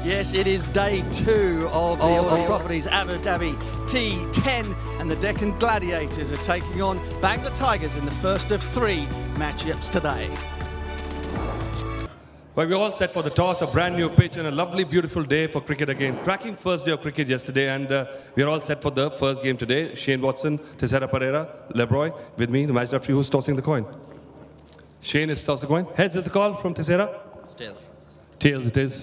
Yes, it is day 2 of the Aldar Properties Abu Dhabi T10, and the Deccan Gladiators are taking on Bangla Tigers in the first of 3 matchups today. Well, we're all set for the toss, a brand new pitch and a lovely, beautiful day for cricket again. Cracking first day of cricket yesterday, and we're all set for the first game today. Shane Watson, Teixeira Pereira, Lebroy, with me, the match referee. Who's tossing the coin? Shane is tossing the coin. Heads is the call from Teixeira? Tails. Tails it is.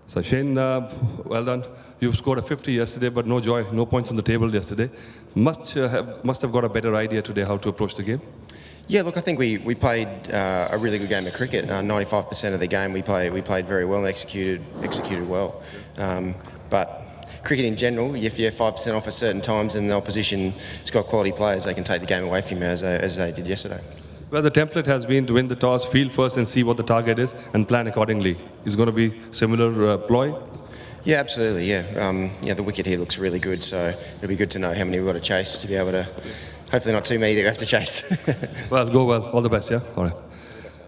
So Shane, well done. You scored a 50 yesterday, but no joy, no points on the table yesterday. Must have got a better idea today how to approach the game. Yeah, look, I think we played a really good game of cricket. 95% of the game we played very well and executed well. But cricket in general, if you're 5% off at certain times and the opposition has got quality players, they can take the game away from you as they did yesterday. Well, the template has been to win the toss, field first and see what the target is and plan accordingly. Is going to be similar ploy? Yeah, absolutely, yeah. The wicket here looks really good, so it'll be good to know how many we've got to chase to be able to, hopefully not too many that we have to chase. Well, go well. All the best, yeah? All right.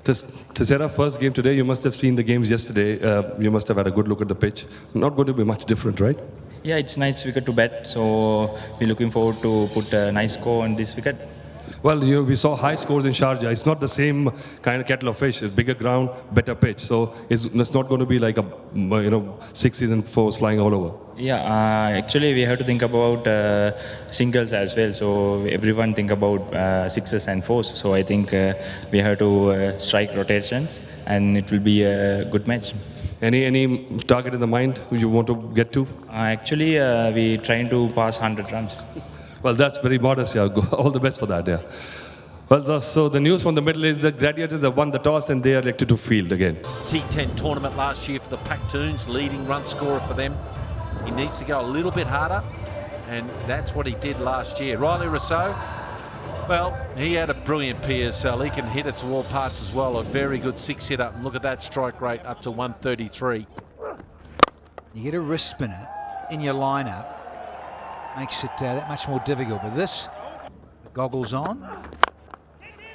Teixeira, first game today, you must have seen the games yesterday. You must have had a good look at the pitch. Not going to be much different, right? Yeah, it's nice wicket to bat, so we're looking forward to put a nice score on this wicket. Well, we saw high scores in Sharjah. It's not the same kind of kettle of fish. It's bigger ground, better pitch. So it's not going to be like a sixes and fours flying all over. Yeah, actually we have to think about singles as well. So everyone think about sixes and fours. So I think we have to strike rotations, and it will be a good match. Any target in the mind you want to get to? Actually, we trying to pass 100 runs. Well, that's very modest, yeah. All the best for that, yeah. Well, so the news from the middle is that Gladiators have won the toss and they are elected to field again. T10 tournament last year for the Paktuns, leading run scorer for them. He needs to go a little bit harder, and that's what he did last year. Riley Rousseau, well, he had a brilliant PSL. He can hit it to all parts as well. A very good 6-hitter. And look at that strike rate, up to 133. You get a wrist spinner in your lineup. Makes it that much more difficult. But this, the goggles on.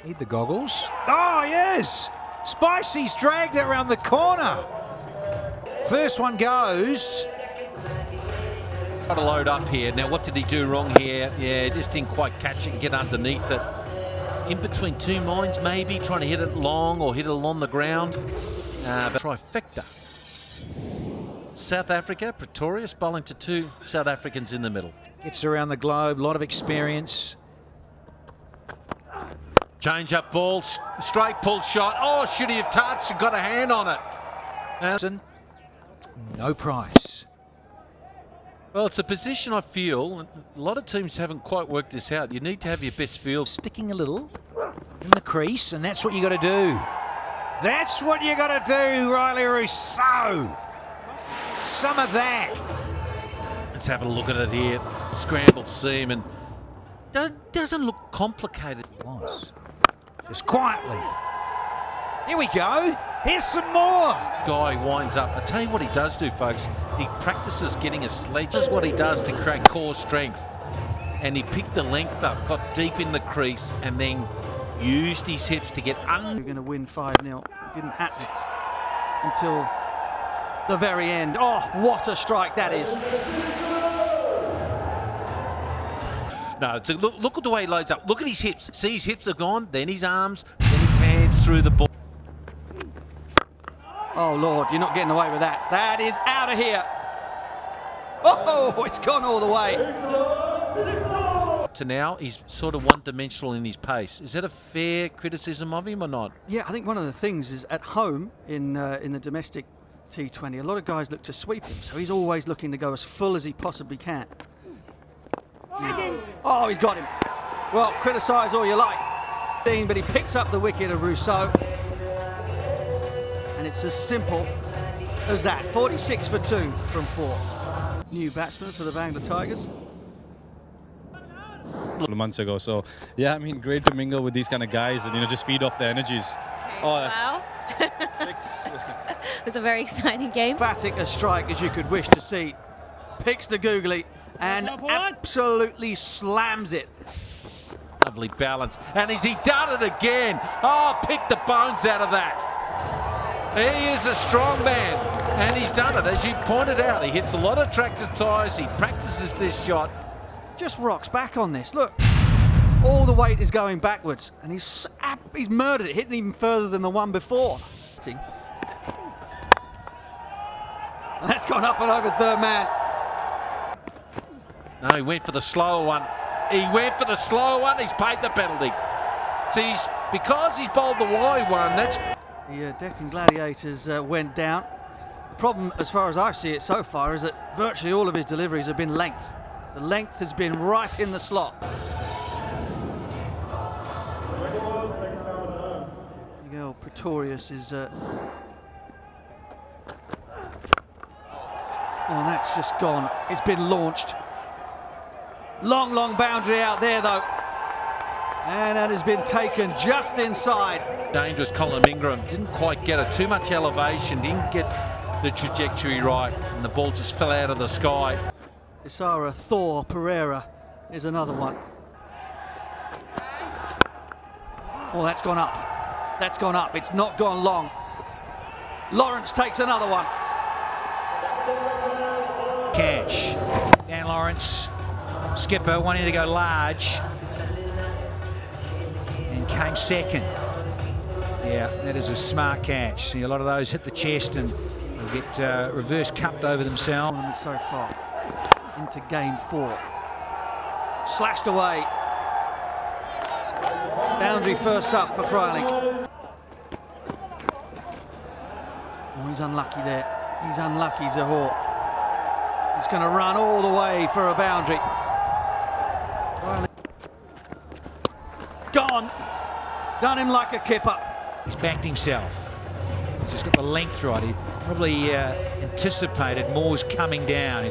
Need the goggles. Oh, yes! Spicy's dragged it around the corner. First one goes. Got to load up here. Now, what did he do wrong here? Yeah, just didn't quite catch it and get underneath it. In between two minds, maybe, trying to hit it long or hit it along the ground. But trifecta. South Africa, Pretorius, bowling to 2 South Africans in the middle. Gets around the globe, a lot of experience. Change up ball, straight pull shot. Oh, should he have touched and got a hand on it? And no price. Well, it's a position I feel a lot of teams haven't quite worked this out. You need to have your best field. Sticking a little in the crease, and that's what you got to do. That's what you got to do, Riley Rousseau. Some of that. Let's have a look at it here. Scrambled seam, and doesn't look complicated. It was. Just quietly. Here we go. Here's some more. Guy winds up. I tell you what he does do, folks. He practices getting a sledge. This is what he does to create core strength. And he picked the length up, got deep in the crease, and then used his hips to get under. We're going to win 5-0. It didn't happen until the very end. Oh, what a strike that is. No, it's look at the way he loads up. Look at his hips. See, his hips are gone, then his arms, then his hands through the ball. Oh, Lord, you're not getting away with that. That is out of here. Oh, it's gone all the way. To now, he's sort of one-dimensional in his pace. Is that a fair criticism of him or not? Yeah, I think one of the things is at home in the domestic T20, a lot of guys look to sweep him, so he's always looking to go as full as he possibly can. Oh, he's got him. Well, criticise all you like, Dean, but he picks up the wicket of Rousseau. And it's as simple as that. 46 for 2 from 4. New batsman for the Bangla Tigers. A couple of months ago, so yeah, I mean, great to mingle with these kind of guys and just feed off their energies. Okay, oh, that's wow. 6. It was a very exciting game. Emphatic a strike as you could wish to see. Picks the googly and absolutely slams it. Lovely balance. And has he done it again? Oh, pick the bones out of that. He is a strong man, and he's done it, as you pointed out. He hits a lot of tractor tyres, he practices this shot. Just rocks back on this, look. All the weight is going backwards, and he's murdered it, hitting even further than the one before. And that's gone up and over third man. No, he went for the slower one. He went for the slower one, he's paid the penalty. See, because he's bowled the wide one, that's... The Deccan Gladiators went down. The problem, as far as I see it so far, is that virtually all of his deliveries have been length. The length has been right in the slot. Miguel Pretorius is... Oh, that's just gone. It's been launched. Long, long boundary out there, though. And that has been taken just inside. Dangerous Colin Ingram, didn't quite get it. Too much elevation, didn't get the trajectory right, and the ball just fell out of the sky. Isara Thor Pereira is another one. Oh, that's gone up. That's gone up. It's not gone long. Lawrence takes another one. Catch. Dan Lawrence, skipper, wanting to go large. And came second. Yeah, that is a smart catch. See, a lot of those hit the chest and will get reverse cupped over themselves. So far into game 4. Slashed away. Boundary first up for Freilich. Oh, he's unlucky there. He's unlucky, Zahor. He's going to run all the way for a boundary. Freilich. Gone. Done him like a kipper. He's backed himself. He's just got the length right. He probably anticipated Moore's coming down.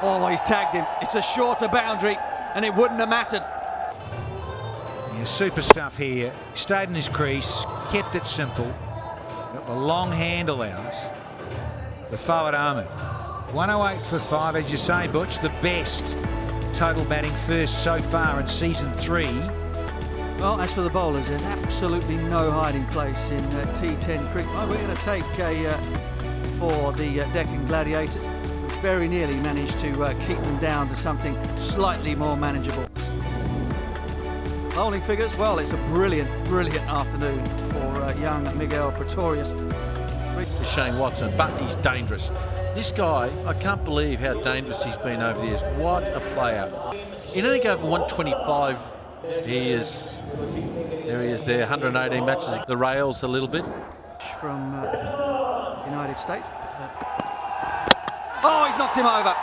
Oh, he's tagged him. It's a shorter boundary, and it wouldn't have mattered. Yeah, super stuff here. Stayed in his crease, kept it simple. Got the long handle out. The forward Ahmed. 108 for 5, as you say, Butch. The best total batting first so far in season 3. Well, as for the bowlers, there's absolutely no hiding place in T10 cricket. Oh, we're going to take for the Deccan Gladiators. We very nearly managed to keep them down to something slightly more manageable. Bowling figures, well, it's a brilliant, brilliant afternoon for young Miguel Pretorius. For Shane Watson, but he's dangerous. This guy, I can't believe how dangerous he's been over the years. What a player. In only over 125, he is. There he is there, 118 matches. The rails a little bit. From United States. Oh, he's knocked him over.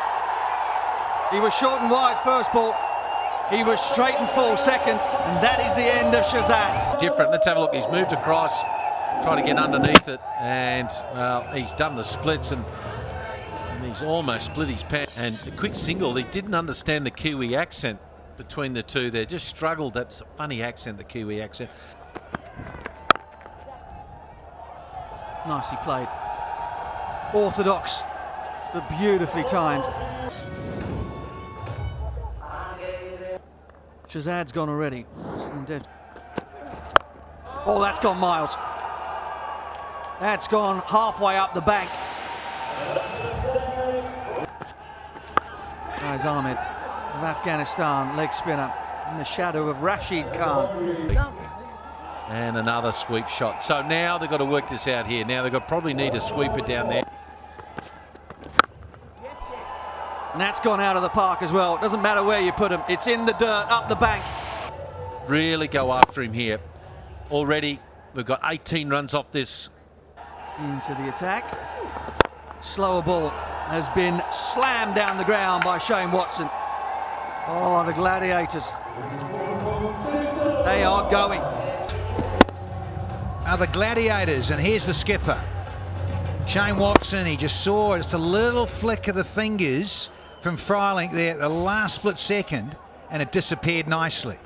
He was short and wide first ball. He was straight and full second, and that is the end of Shazad. Different, let's have a look. He's moved across, tried to get underneath it, and well, he's done the splits, and he's almost split his pants. And the quick single, he didn't understand the Kiwi accent between the two there, just struggled. That's a funny accent, the Kiwi accent. Nicely played. Orthodox, but beautifully timed. Shazad's gone already. Oh, that's gone miles. That's gone halfway up the bank. There's Ahmed of Afghanistan, leg spinner, in the shadow of Rashid Khan. And another sweep shot. So now they've got to work this out here. Now they've got probably need a sweeper down there. And that's gone out of the park as well. It doesn't matter where you put him. It's in the dirt, up the bank. Really go after him here. Already, we've got 18 runs off this. Into the attack. Slower ball has been slammed down the ground by Shane Watson. Oh, the Gladiators. They are going. Are the Gladiators, and here's the skipper. Shane Watson, he just saw just a little flick of the fingers from Freilich there at the last split second, and it disappeared nicely.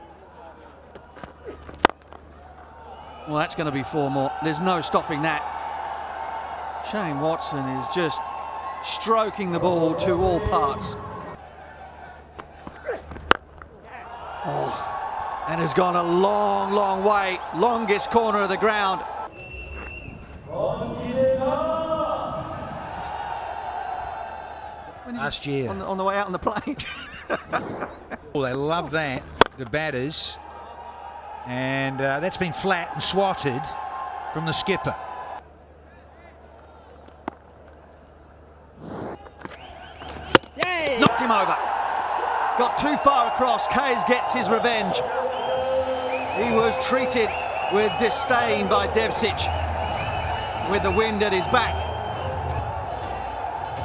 Well, that's going to be 4 more. There's no stopping that. Shane Watson is just stroking the ball to all parts. Oh, and has gone a long, long way. Longest corner of the ground. Last year. On the way out on the plane. Well, they love that, the batters. And that's been flat and swatted from the skipper. Knocked him over. Got too far across. Kays gets his revenge. He was treated with disdain by Devcic with the wind at his back.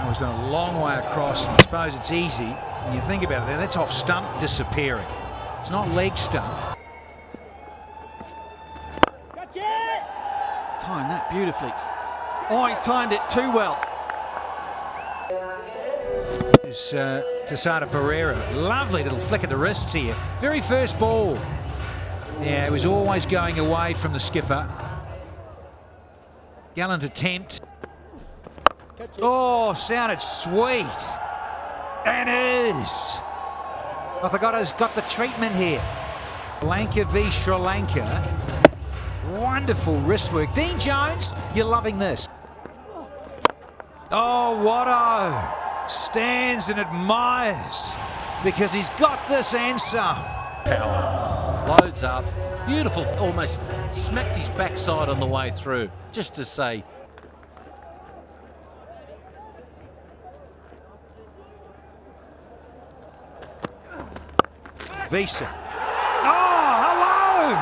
He's gone a long way across. I suppose it's easy when you think about it. That's off stump disappearing. It's not leg stump. Timed that beautifully. Oh, he's timed it too well. Is Tesada Pereira. Lovely little flick of the wrists here. Very first ball. Yeah, it was always going away from the skipper. Gallant attempt. Oh, sounded sweet. And is. I forgot he's got the treatment here. Lanka v Sri Lanka. Wonderful wrist work. Dean Jones, you're loving this. Oh, Watto stands and admires because he's got this and some. Power, loads up, beautiful, almost smacked his backside on the way through, just to say. Visa. Oh, hello!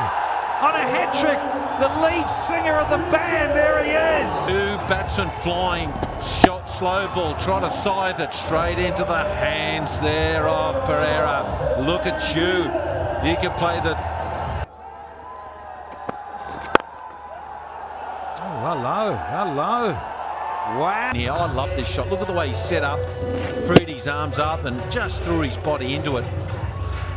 On a hat trick, the lead singer of the band, there he is. Two batsmen flying, shot, slow ball, try to scythe it straight into the hands there of Pereira. Look at you. You can play the... Oh, hello, hello. Wow. Yeah, I love this shot. Look at the way he set up, freed his arms up and just threw his body into it.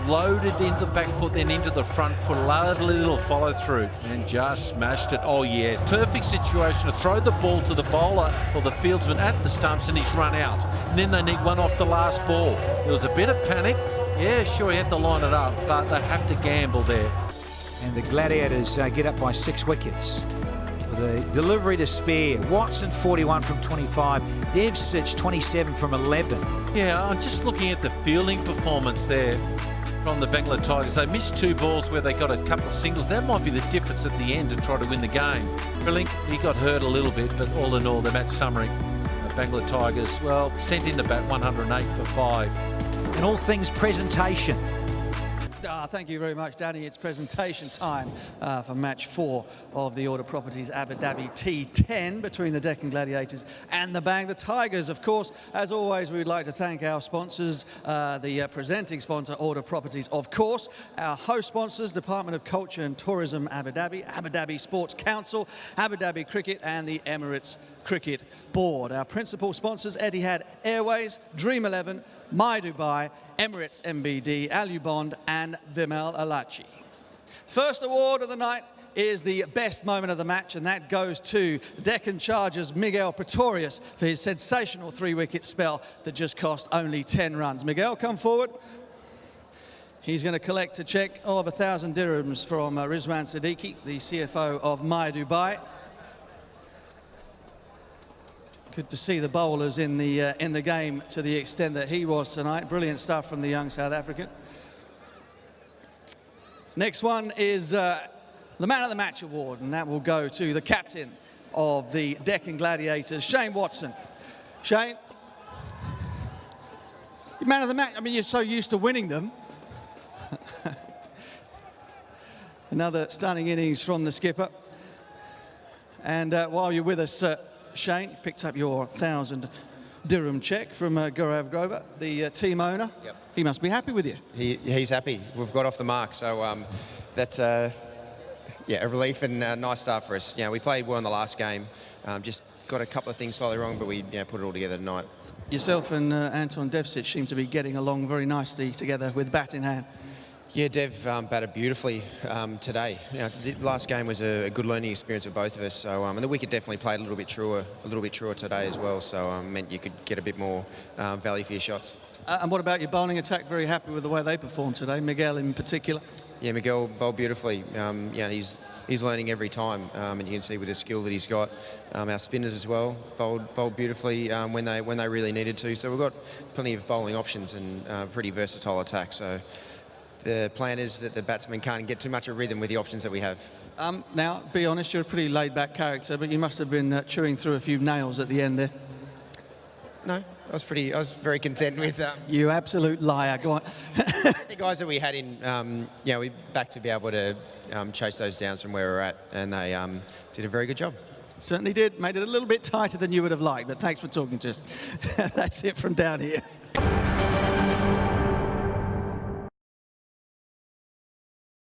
Loaded into the back foot, then into the front foot, lovely little follow through and just smashed it. Oh yeah, perfect situation to throw the ball to the bowler or the fieldsman at the stumps and he's run out. And then they need one off the last ball. There was a bit of panic. Yeah, sure, he had to line it up, but they have to gamble there. And the Gladiators get up by 6 wickets. With a delivery to spare. Watson 41 from 25. Devcic 27 from 11. Yeah, I'm just looking at the fielding performance there from the Bangla Tigers. They missed 2 balls where they got a couple of singles. That might be the difference at the end to try to win the game. Brilliant, he got hurt a little bit, but all in all, the match summary, the Bangla Tigers, well, sent in the bat 108 for 5. And all things presentation. Thank you very much, Danny. It's presentation time for match 4 of the Order Properties Abu Dhabi T10 between the Deccan Gladiators and the Bangla Tigers. Of course, as always, we would like to thank our sponsors, the presenting sponsor, Order Properties, of course, our host sponsors, Department of Culture and Tourism Abu Dhabi Sports Council, Abu Dhabi Cricket and the Emirates Cricket Board. Our principal sponsors, Etihad Airways, Dream 11, My Dubai, Emirates MBD, Alu Bond and Vimal Alachi. First award of the night is the best moment of the match, and that goes to Deccan Chargers' Miguel Pretorius for his sensational 3-wicket spell that just cost only 10 runs. Miguel, come forward. He's going to collect a cheque of 1,000 dirhams from Rizwan Siddiqui, the CFO of My Dubai. Good to see the bowlers in the game to the extent that he was tonight. Brilliant stuff from the young South African. Next one is the Man of the Match award, and that will go to the captain of the Deccan Gladiators, Shane Watson. Shane, you're Man of the Match. I mean, you're so used to winning them. Another stunning innings from the skipper. And while you're with us, Shane, you picked up your 1,000 dirham cheque from Gaurav Grover, the team owner. Yep. He must be happy with you. He's happy. We've got off the mark, so that's yeah, a relief and a nice start for us. We played well in the last game. Just got a couple of things slightly wrong, but we put it all together tonight. Yourself and Anton Devcic seem to be getting along very nicely together with bat in hand. Yeah, Dev batted beautifully today. The last game was a good learning experience for both of us. So, and the wicket definitely played a little bit truer today as well. So, meant you could get a bit more value for your shots. And what about your bowling attack? Very happy with the way they performed today, Miguel in particular. Yeah, Miguel bowled beautifully. He's learning every time, and you can see with the skill that he's got. Our spinners as well bowled beautifully when they really needed to. So we've got plenty of bowling options and pretty versatile attack. So the plan is that the batsmen can't get too much of rhythm with the options that we have. Now, be honest, you're a pretty laid-back character, but you must have been chewing through a few nails at the end there. No, I was very content with. You absolute liar. Go on. The guys that we had in, we back to be able to chase those downs from where we're at, and they did a very good job. Certainly did. Made it a little bit tighter than you would have liked, but thanks for talking to us. That's it from down here.